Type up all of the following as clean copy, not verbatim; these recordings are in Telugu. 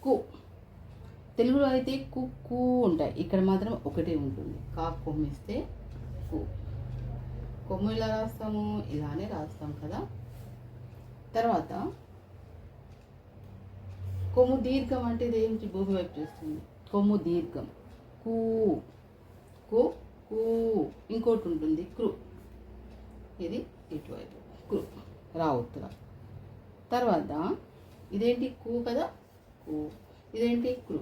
కు. తెలుగులో అయితే కు కు ఉంటాయి, ఇక్కడ మాత్రం ఒకటే ఉంటుంది. కా కొమ్మిస్తే కు. కొమ్ము ఇలా రాస్తాము, ఇలానే రాస్తాం కదా. తర్వాత కొమ్ము దీర్ఘం అంటే ఇది ఏంటి? భూమి వైపు చూస్తుంది. కొమ్ము దీర్ఘం కూ. కు కూ. ఇంకోటి ఉంటుంది కృ. ఇది ఇటువైపు కృ, రావుతుర. తర్వాత ఇదేంటి? కు కదా, కు. ఇదేంటి? కృ.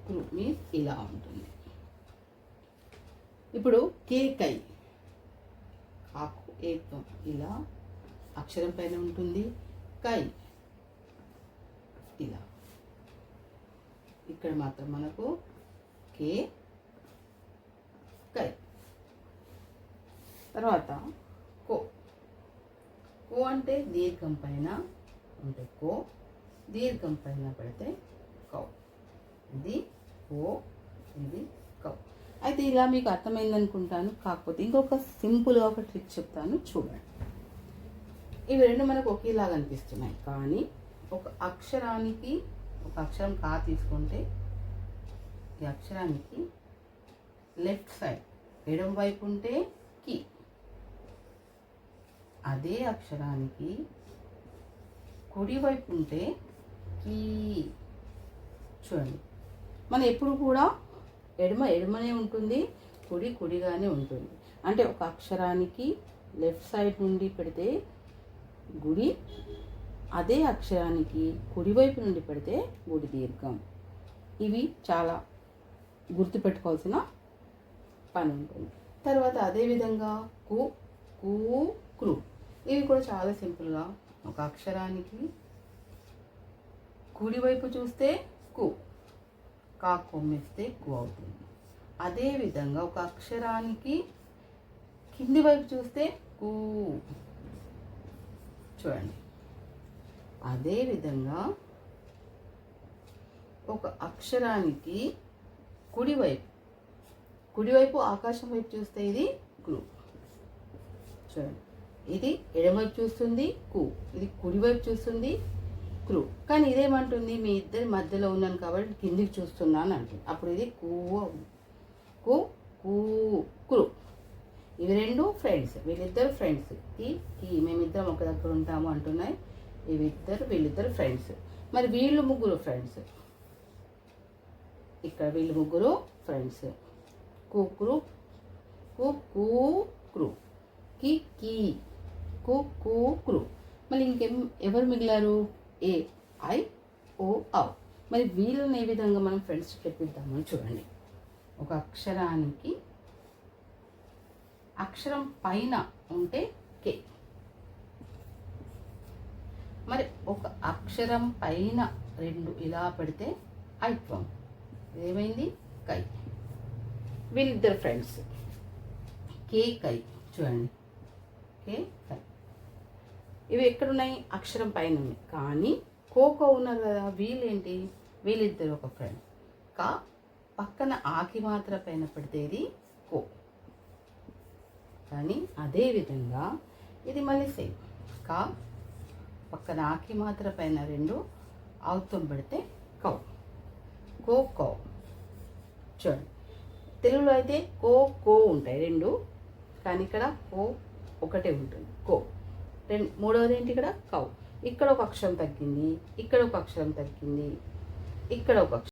కృ మీన్స్ ఇలా ఉంటుంది. ఇప్పుడు కేకై, కాకు ఏకం ఇలా అక్షరం పైన ఉంటుంది. కై ఇలా. ఇక్కడ మాత్రం మనకు కే కై. తర్వాత కో. కో అంటే దీర్ఘం పైన ఉంటే కో, దీర్ఘం పైన పెడితే కౌ. ఇది కో, ఇది కౌ. అయితే ఇలా మీకు అర్థమైందనుకుంటాను. కాకపోతే ఇంకొక సింపుల్గా ఒక ట్రిక్ చెప్తాను, చూడండి. ఇవి రెండు మనకు ఒకేలాగా అనిపిస్తున్నాయి, కానీ ఒక అక్షరానికి, ఒక అక్షరం కా తీసుకుంటే ఈ అక్షరానికి లెఫ్ట్ సైడ్ ఎడమ వైపు ఉంటే కి, అదే అక్షరానికి కుడి వైపు ఉంటే కీ. చూడండి, మనం ఎప్పుడు కూడా ఎడమనే ఉంటుంది, కుడి కుడిగానే ఉంటుంది. అంటే ఒక అక్షరానికి లెఫ్ట్ సైడ్ నుండి పెడితే గుడి, అదే అక్షరానికి కుడివైపు నుండి పెడితే గుడి దీర్ఘం. ఇవి చాలా గుర్తుపెట్టుకోవాల్సిన పని ఉంటుంది. తర్వాత అదేవిధంగా కు కూ కృ, ఇవి కూడా చాలా సింపుల్గా ఒక అక్షరానికి కుడివైపు చూస్తే కు, కా కొమ్మిస్తే కు అవుతుంది. అదేవిధంగా ఒక అక్షరానికి కింది వైపు చూస్తే కు. చూడండి, అదేవిధంగా ఒక అక్షరానికి కుడివైపు ఆకాశం వైపు చూస్తే ఇది కృ. చూడండి, ఇది ఎడమవైపు చూస్తుంది కు, ఇది కుడివైపు చూస్తుంది కృ. కానీ ఇదేమంటుంది? మీ ఇద్దరి మధ్యలో ఉన్నాను కాబట్టి కిందికి చూస్తున్నాను అంటుంది. అప్పుడు ఇది కు అవుతుంది. కు కూ కృ. ఇవి రెండు ఫ్రెండ్స్, వీళ్ళిద్దరు ఫ్రెండ్స్. కి మేమిద్దరం ఒక దగ్గర ఉంటాము అంటున్నాయి. వీళ్ళిద్దరు ఫ్రెండ్స్. మరి వీళ్ళు ముగ్గురు ఫ్రెండ్స్. ఇక్కడ వీళ్ళు ముగ్గురు ఫ్రెండ్స్. కు కృ, కు కూ కృ, కి కీ, కు కూ కృ. మళ్ళీ ఎవరు మిగిలారు? ఏ ఐ ఓ ఔ. మరి వీళ్ళని ఏ విధంగా మనం ఫ్రెండ్స్ చెప్పిద్దామని చూడండి. ఒక అక్షరానికి అక్షరం పైన ఉంటే కే, మరి ఒక అక్షరం పైన రెండు ఇలా పెడితే ఐత్వం. ఏమైంది? కై. వీళ్ళిద్దరు ఫ్రెండ్స్. కే కై. చూడండి, కే కై. ఇవి ఎక్కడున్నాయి? అక్షరం పైన ఉన్నాయి. కానీ కోకో ఉన్నారు కదా, వీళ్ళేంటి? వీళ్ళిద్దరు ఒక ఫ్రెండ్. కా పక్కన ఆకి మాత్ర పైన పెడితే ఇది కో. కానీ అదేవిధంగా ఇది మళ్ళీ సేమ్. కా పక్కన ఆకి మాత్ర పైన రెండు ఆవుతం పెడితే కౌ. కో కౌ. చూడండి, తెలుగులో అయితే కో కో ఉంటాయి రెండు, కానీ ఇక్కడ కో ఒకటే ఉంటుంది, కో. మూడవది ఏంటి? ఇక్కడ కౌ. ఇక్కడ ఒక అక్షరం తగ్గింది, ఇక్కడ ఒక అక్షరం తగ్గింది, ఇక్కడ ఒక అక్షరం